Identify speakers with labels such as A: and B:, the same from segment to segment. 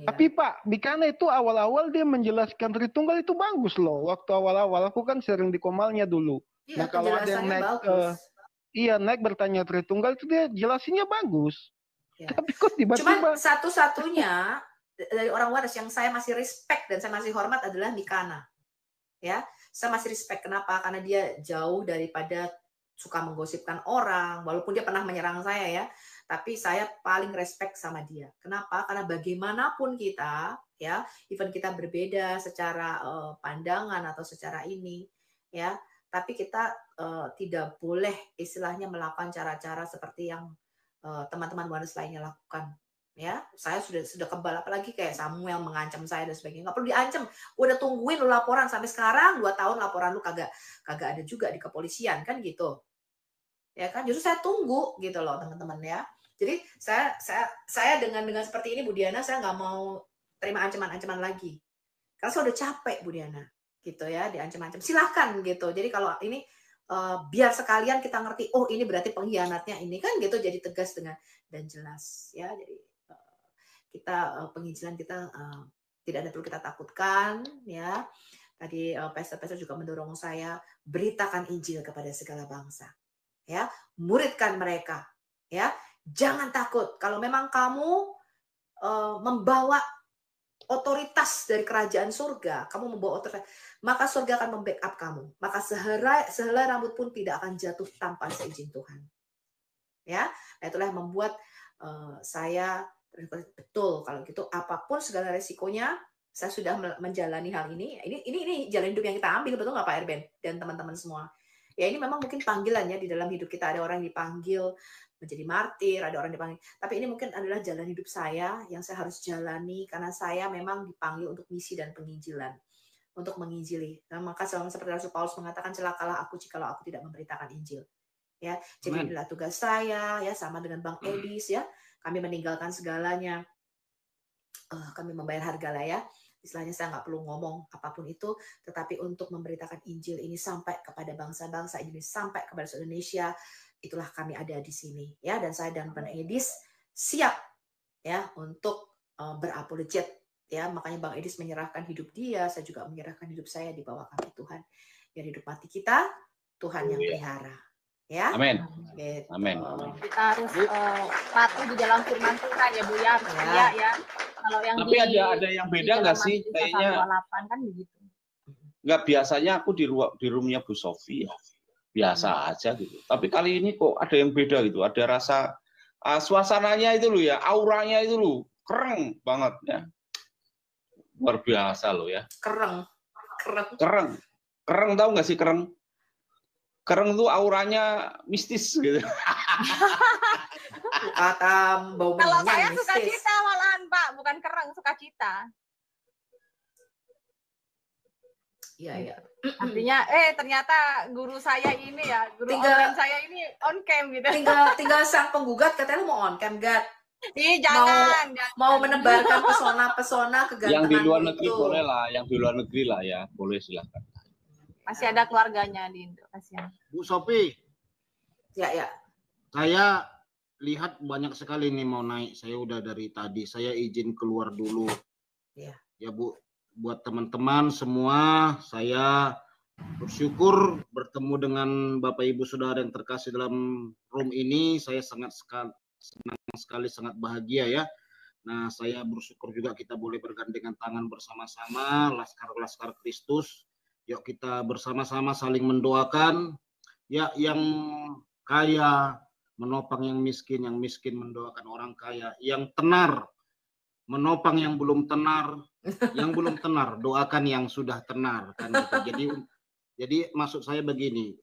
A: Tapi Pak, Bikana itu awal-awal dia menjelaskan Tritunggal itu bagus loh. Waktu awal-awal aku kan sering di Komalnya dulu.
B: Iya,
A: Nah kalau ada yang naik, naik bertanya Tritunggal itu dia jelasinnya bagus. Ya. Tapi kok tiba-tiba?
B: Cuman satu-satunya dari orang Waras yang saya masih respect dan saya masih hormat adalah Bikana. Ya, saya masih respect. Kenapa? Karena dia jauh daripada suka menggosipkan orang, walaupun dia pernah menyerang saya ya. Tapi saya paling respect sama dia. Kenapa? Karena bagaimanapun kita, ya, even kita berbeda secara pandangan atau secara ini, ya, tapi kita tidak boleh istilahnya melakukan cara-cara seperti yang teman-teman Wanes lainnya lakukan. Ya, saya sudah kebal, apalagi kayak Samuel mengancam saya dan sebagainya. Nggak perlu diancam, udah tungguin lu laporan sampai sekarang 2 tahun laporan lu kagak ada juga di kepolisian kan gitu. Ya kan, justru saya tunggu gitu loh teman-teman ya. Jadi saya dengan seperti ini Bu Diana, saya nggak mau terima ancaman-ancaman lagi. Karena saya udah capek Bu Diana gitu ya, diancam-ancam. Silahkan gitu. Jadi kalau ini biar sekalian kita ngerti, oh ini berarti pengkhianatnya ini kan gitu, jadi tegas dengan dan jelas ya. Jadi kita penginjilan kita tidak ada perlu kita takutkan ya. Tadi pastor juga mendorong saya, beritakan Injil kepada segala bangsa. Ya, muridkan mereka ya. Jangan takut kalau memang kamu membawa otoritas dari kerajaan surga, kamu membawa otoritas, maka surga akan membackup kamu. Maka sehelai rambut pun tidak akan jatuh tanpa seizin Tuhan. Ya, nah itulah yang membuat saya betul kalau gitu apapun segala resikonya saya sudah menjalani hal ini. Ini jalan hidup yang kita ambil, betul nggak Pak Erben dan teman-teman semua? Ya ini memang mungkin panggilan ya, di dalam hidup kita ada orang yang dipanggil menjadi martir, ada orang dipanggil. Tapi ini mungkin adalah jalan hidup saya yang saya harus jalani karena saya memang dipanggil untuk misi dan penginjilan, untuk menginjili. Nah, maka seperti Rasul Paulus mengatakan, celakalah aku jikalau aku tidak memberitakan Injil. Ya, jadi inilah tugas saya ya, sama dengan Bang Edis ya. Kami meninggalkan segalanya. Kami membayar harga lah ya. Istilahnya saya nggak perlu ngomong apapun itu, tetapi untuk memberitakan Injil ini sampai kepada bangsa-bangsa ini, sampai kepada Indonesia, itulah kami ada di sini ya. Dan saya dan Bang Edis siap ya untuk berapologet ya. Makanya Bang Edis menyerahkan hidup dia, saya juga menyerahkan hidup saya di bawah kaki Tuhan. Biar hidup mati kita Tuhan yang pelihara. Ya.
C: Amin.
B: Gitu.
C: Amin.
D: Kita harus patuh di dalam firman Tuhan ya Bu ya. Iya ya. Kalau yang
C: tapi ada yang beda nggak sih? Kayaknya
D: 28 kan begitu.
C: Nggak, biasanya aku di roomnya Bu Sofi ya. Biasa aja gitu. Tapi kali ini kok ada yang beda gitu. Ada rasa suasananya itu loh ya, auranya itu loh keren banget ya. Luar biasa loh ya. Kereng tahu nggak sih kereng? Kereng tuh auranya mistis gitu.
B: Kata bau minyak.
D: Kalau saya sukacita malahan Pak, bukan kereng, sukacita.
B: Iya.
D: Artinya ternyata guru saya ini ya, guru online saya ini on cam gitu.
B: Tinggal sang penggugat katanya mau on cam, Gat.
D: Jangan.
B: Mau menebarkan pesona kegantengan
C: yang di luar negeri itu boleh lah, yang di luar negeri lah ya, boleh silakan.
D: Masih ada keluarganya di Indo, kasihan.
E: Bu Sofi.
B: Ya.
E: Saya lihat banyak sekali nih mau naik. Saya udah dari tadi. Saya izin keluar dulu.
B: Ya.
E: Ya Bu, buat teman-teman semua, saya bersyukur bertemu dengan Bapak Ibu Saudara yang terkasih dalam room ini. Saya senang sekali, sangat bahagia ya. Nah, saya bersyukur juga kita boleh bergandengan tangan bersama-sama, laskar-laskar Kristus. Yuk kita bersama-sama saling mendoakan. Ya, yang kaya menopang yang miskin mendoakan orang kaya, yang tenar menopang yang belum tenar, yang belum tenar doakan yang sudah tenar kan gitu. Jadi maksud saya begini,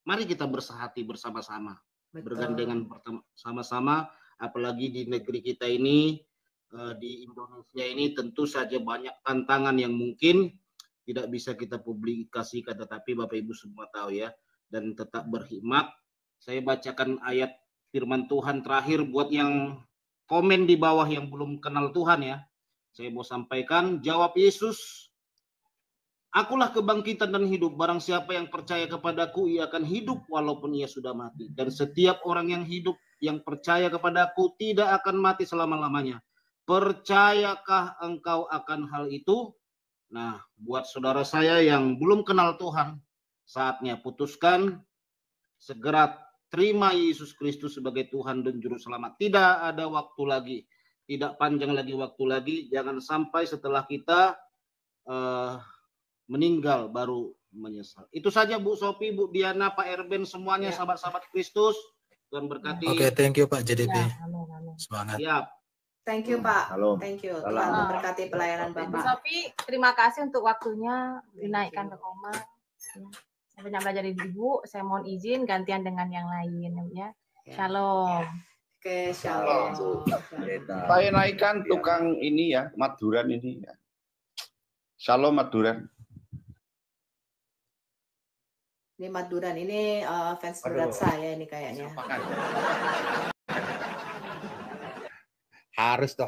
E: mari kita bersahati bersama-sama, bergandengan sama-sama, apalagi di negeri kita ini, di Indonesia ini tentu saja banyak tantangan yang mungkin tidak bisa kita publikasikan, tetapi Bapak Ibu semua tahu ya, dan tetap berhikmat. Saya bacakan ayat firman Tuhan terakhir buat yang komen di bawah yang belum kenal Tuhan ya. Saya mau sampaikan, jawab Yesus, akulah kebangkitan dan hidup. Barang siapa yang percaya kepadaku, ia akan hidup walaupun ia sudah mati. Dan setiap orang yang hidup, yang percaya kepadaku, tidak akan mati selama-lamanya. Percayakah engkau akan hal itu? Nah, buat saudara saya yang belum kenal Tuhan, saatnya putuskan, segera terima Yesus Kristus sebagai Tuhan dan Juru Selamat. Tidak ada waktu lagi, tidak panjang lagi waktu lagi. Jangan sampai setelah kita meninggal baru menyesal. Itu saja Bu Sophie, Bu Diana, Pak Erben, semuanya sahabat-sahabat Kristus. Tuhan berkati.
F: Oke, thank you Pak JDP.
D: Ya, amin.
F: Semangat.
E: Siap.
B: Thank you Pak.
C: Salam.
B: Thank you.
C: Salam.
B: Tuhan memberkati pelayanan
D: Bu
B: Bapak.
D: Sophie, terima kasih untuk waktunya dinaikkan ke koma. Ya. Saya banyak belajar dari Ibu. Saya mohon izin gantian dengan yang lain ya. Shalom.
B: Oke, shalom.
C: Saya naikkan tukang ini ya, Maduran ini ya. Shalom Maduran.
B: Ini Maduran, ini fans berat saya ini kayaknya.
G: Harus toh.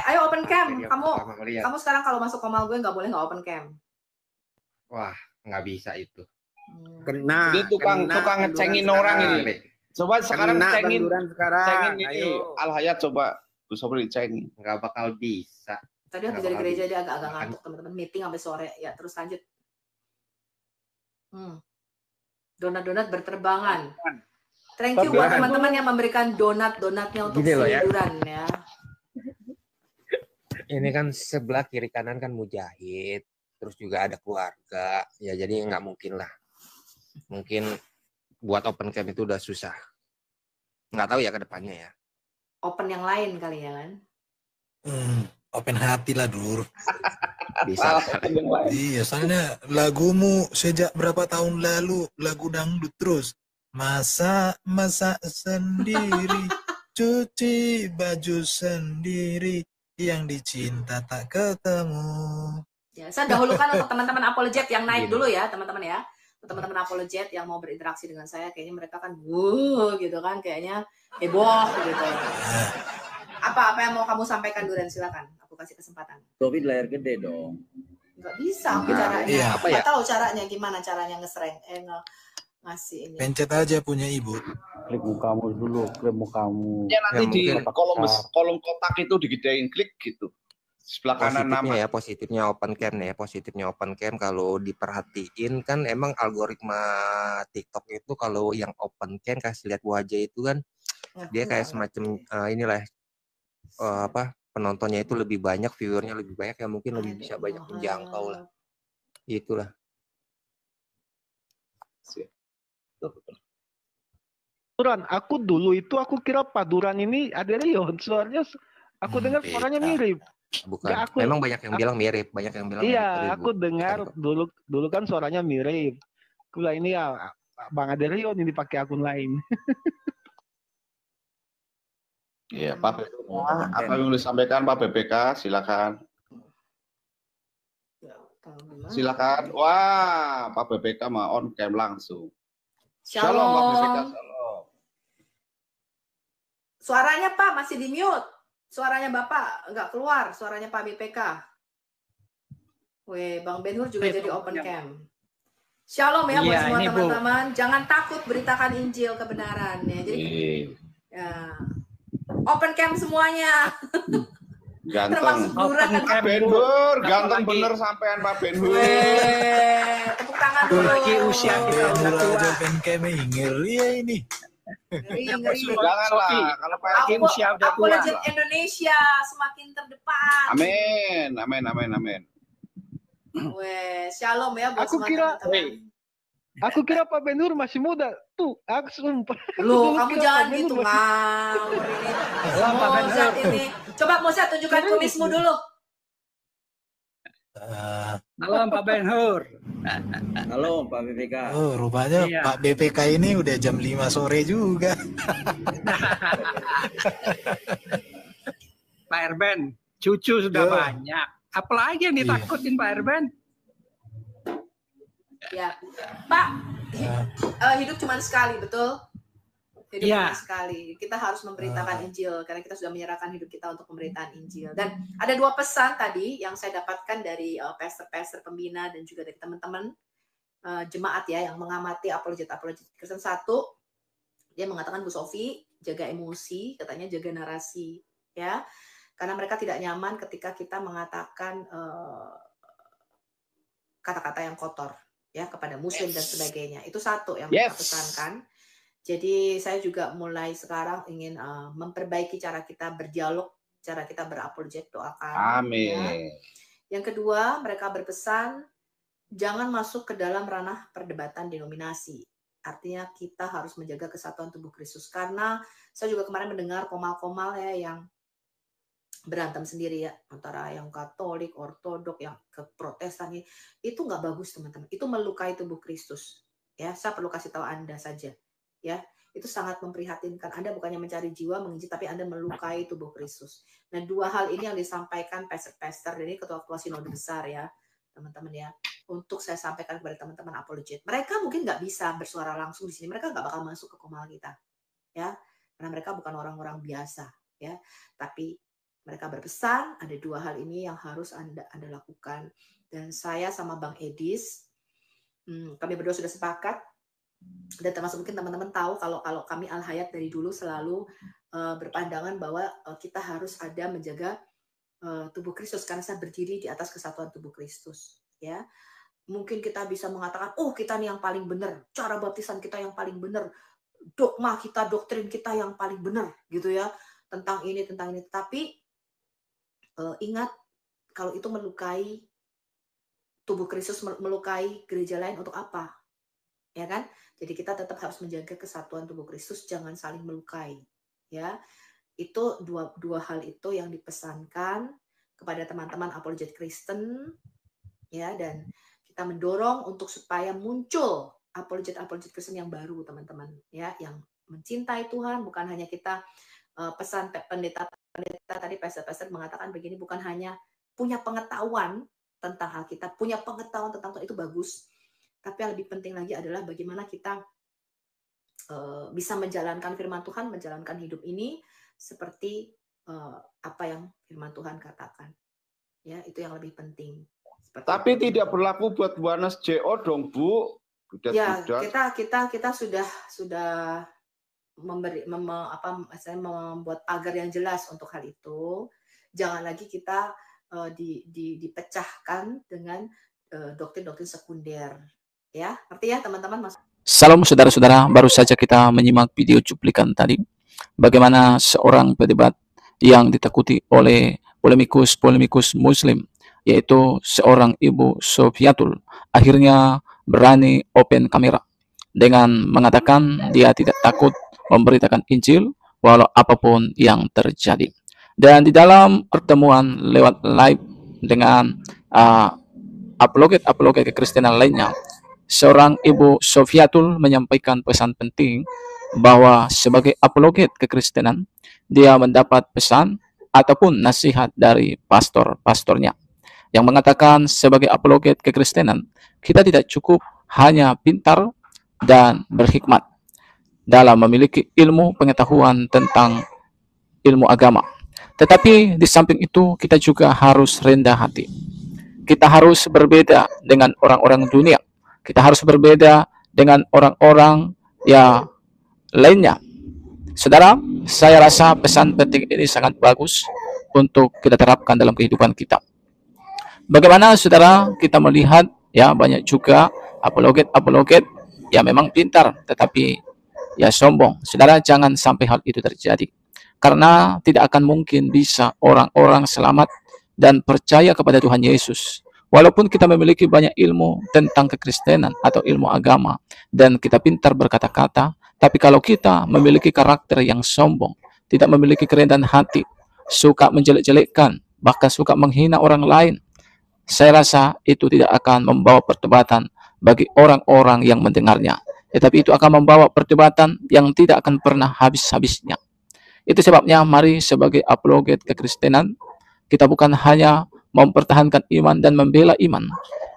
B: Ayo open cam. Kamu sekarang kalau masuk komal gue nggak boleh nggak open cam.
G: Wah, nggak bisa itu.
C: Kena. Dia tukang ngecengin orang ini. Coba sekarang cengin ini. Al-Hayat coba Bu Sophie cengin.
G: Nggak bakal bisa.
B: Tadi habis dari gereja dia agak-agak ngantuk teman-teman, meeting sampai sore. Ya terus lanjut. Donat-donat berterbangan. Thank you buat teman-teman yang memberikan donat-donatnya untuk hiburan ya.
G: Ini kan sebelah kiri kanan kan mujahid, terus juga ada keluarga, ya jadi nggak mungkin lah. Mungkin buat open camp itu udah susah. Nggak tahu ya ke depannya ya.
B: Open yang lain kali ya kan?
F: Open hati lah Dur.
G: Bisa.
F: Iya, soalnya lagumu sejak berapa tahun lalu lagu dangdut terus. Masak sendiri, cuci baju sendiri, yang dicinta tak ketemu.
B: Ya, saya dahulukan untuk teman-teman apologet yang naik dulu ya, teman-teman ya. Teman-teman apologet yang mau berinteraksi dengan saya, kayaknya mereka kan gitu kan, kayaknya heboh gitu. Apa yang mau kamu sampaikan Duren, silakan. Aku kasih kesempatan.
H: Sophie layar gede dong.
B: Nggak bisa aku caranya.
F: Iya.
B: Nggak tahu caranya gimana caranya ngasih ini.
F: Pencet aja punya ibu.
H: Klik mukamu dulu, klik mukamu.
C: Ya nanti di kolom kotak itu digedein, klik gitu. Sebelah kanan nama.
G: Ya positifnya open cam nih, positifnya open cam kalau diperhatiin kan emang algoritma TikTok itu kalau yang open cam kasih lihat wajah itu kan dia kayak semacam inilah penontonnya itu lebih banyak, viewernya lebih banyak, ya mungkin lebih bisa banyak menjangkau lah. Itulah.
A: Duran, aku dulu itu aku kira Pak Duran ini ada Rion, suaranya aku dengar suaranya mirip.
G: Bukan. Memang banyak yang bilang mirip, banyak yang bilang.
A: Iya, aku dengar dulu kan suaranya mirip. Kula ini ya Bang Aderion ini pakai akun lain.
C: Iya, Pak BPK. Apa yang boleh sampaikan Pak BPK? Silakan. Silakan. Wah, Pak BPK mau on cam langsung. Shalom Pak BPK. Shalom.
B: Suaranya Pak masih di mute. Suaranya Bapak nggak keluar. Suaranya Pak BPK. Weh, Bang Ben Hur juga jadi open cam. Shalom ya buat semua teman-teman. Jangan takut beritakan Injil kebenaran ya. Jadi ya. Open cam semuanya.
C: Ganteng. Pak Ben Hur, ganteng bener sampean Pak Ben Hur.
B: Tepuk tangan dulu.
F: Lagi usia kita udah tua. Open cam ngeri ya ini.
B: Ngeri.
C: Janganlah, kalau Pak
B: usia udah tua. Apologet Indonesia semakin terdepan.
C: Amin.
B: Weh, shalom ya buat semua teman-teman.
A: Aku kira Pak Ben Hur masih muda. Tuh, aku sumpah.
B: Loh, kamu jangan gitu ngawur ini. Mozart ini. Coba Mozart tunjukkan kumismu dulu.
I: Halo Pak Ben Hur.
H: Halo Pak BPK.
F: Oh, rupanya Pak BPK ini udah jam 5 sore juga.
I: Pak Erben, cucu sudah banyak. Apalagi yang ditakutin Pak Erben?
B: Ya, Pak, hidup cuma sekali, betul? Hidup cuma sekali. Kita harus memberitakan Injil karena kita sudah menyerahkan hidup kita untuk pemberitaan Injil. Dan ada dua pesan tadi yang saya dapatkan dari pastor-pastor pembina dan juga dari teman-teman jemaat ya yang mengamati apologet Kristen. Satu, dia mengatakan Bu Sophie jaga emosi, katanya jaga narasi, ya. karena mereka tidak nyaman ketika kita mengatakan kata-kata yang kotor ya kepada muslim dan sebagainya. Itu satu yang mereka pesankan. Jadi saya juga mulai sekarang ingin memperbaiki cara kita berdialog, cara kita berapologet, doakan.
C: Amin.
B: Ya. Yang kedua, mereka berpesan jangan masuk ke dalam ranah perdebatan denominasi. Artinya kita harus menjaga kesatuan tubuh Kristus. Karena saya juga kemarin mendengar komal-komal ya yang berantem sendiri ya antara yang Katolik, Ortodok, yang ke Protestan itu nggak bagus teman-teman. Itu melukai tubuh Kristus. Ya, saya perlu kasih tahu Anda saja. Ya, itu sangat memprihatinkan. Anda bukannya mencari jiwa menginjil, tapi Anda melukai tubuh Kristus. Nah, dua hal ini yang disampaikan pastor-pastor, ini ketua-ketua sinode besar ya, teman-teman ya, untuk saya sampaikan kepada teman-teman apologet. Mereka mungkin nggak bisa bersuara langsung di sini, mereka nggak bakal masuk ke komal kita, ya, karena mereka bukan orang-orang biasa, ya. Tapi mereka berpesan ada dua hal ini yang harus Anda lakukan. Dan saya sama Bang Edis, kami berdua sudah sepakat. Dan termasuk mungkin teman-teman tahu kalau kami Al Hayat dari dulu selalu berpandangan bahwa kita harus ada menjaga tubuh Kristus karena saya berdiri di atas kesatuan tubuh Kristus. Ya, mungkin kita bisa mengatakan, oh kita nih yang paling benar, cara baptisan kita yang paling benar, dogma kita, doktrin kita yang paling benar, gitu ya, tentang ini. Tapi ingat kalau itu melukai tubuh Kristus, melukai gereja lain untuk apa? Ya kan? Jadi kita tetap harus menjaga kesatuan tubuh Kristus, jangan saling melukai. Ya, itu dua hal itu yang dipesankan kepada teman-teman apologet Kristen. Ya, dan kita mendorong untuk supaya muncul apologet Kristen yang baru, teman-teman. Ya, yang mencintai Tuhan, bukan hanya kita pesan pendeta tadi pastor mengatakan begini, bukan hanya punya pengetahuan tentang Alkitab, punya pengetahuan tentang Tuhan itu bagus. Tapi yang lebih penting lagi adalah bagaimana kita bisa menjalankan firman Tuhan, menjalankan hidup ini seperti apa yang firman Tuhan katakan. Ya, itu yang lebih penting.
C: Tapi tidak berlaku buat Buanas JO dong, Bu.
B: Ya, kita sudah membuat agar yang jelas untuk hal itu. Jangan lagi kita dipecahkan dengan doktrin-doktrin sekunder. Ya, ngerti ya teman-teman?
J: Salam saudara-saudara, baru saja kita menyimak video cuplikan tadi. Bagaimana seorang pedebat yang ditakuti oleh polemikus Muslim, yaitu seorang Ibu Sofiatul, akhirnya berani open kamera dengan mengatakan dia tidak takut memberitakan Injil walau apapun yang terjadi. Dan di dalam pertemuan lewat live dengan apologet kekristenan lainnya, seorang Ibu Sofiatul menyampaikan pesan penting bahwa sebagai apologet kekristenan, dia mendapat pesan ataupun nasihat dari pastornya yang mengatakan sebagai apologet kekristenan, kita tidak cukup hanya pintar dan berhikmat dalam memiliki ilmu pengetahuan tentang ilmu agama. Tetapi di samping itu kita juga harus rendah hati. Kita harus berbeda dengan orang-orang dunia. Kita harus berbeda dengan orang-orang ya lainnya. Saudara, saya rasa pesan penting ini sangat bagus untuk kita terapkan dalam kehidupan kita. Bagaimana saudara kita melihat ya banyak juga apologet ya memang pintar tetapi ya sombong. Saudara, jangan sampai hal itu terjadi. Karena tidak akan mungkin bisa orang-orang selamat dan percaya kepada Tuhan Yesus. Walaupun kita memiliki banyak ilmu tentang kekristenan atau ilmu agama dan kita pintar berkata-kata, tapi kalau kita memiliki karakter yang sombong, tidak memiliki kerendahan hati, suka menjelek-jelekkan, bahkan suka menghina orang lain, saya rasa itu tidak akan membawa perdebatan bagi orang-orang yang mendengarnya. Tetapi itu akan membawa perdebatan yang tidak akan pernah habis-habisnya. Itu sebabnya mari sebagai apologet kekristenan, kita bukan hanya mempertahankan iman dan membela iman,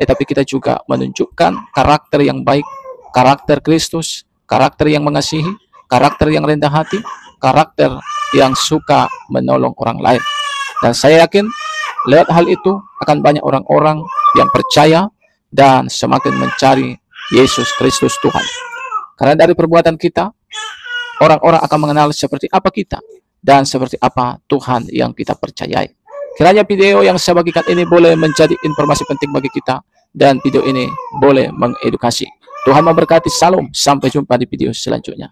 J: tetapi kita juga menunjukkan karakter yang baik, karakter Kristus, karakter yang mengasihi, karakter yang rendah hati, karakter yang suka menolong orang lain. Dan saya yakin lewat hal itu akan banyak orang-orang yang percaya dan semakin mencari Yesus Kristus Tuhan. Karena dari perbuatan kita, orang-orang akan mengenal seperti apa kita. dan seperti apa Tuhan yang kita percayai. Kiranya video yang saya bagikan ini boleh menjadi informasi penting bagi kita, dan video ini boleh mengedukasi. Tuhan memberkati. Salam, sampai jumpa di video selanjutnya.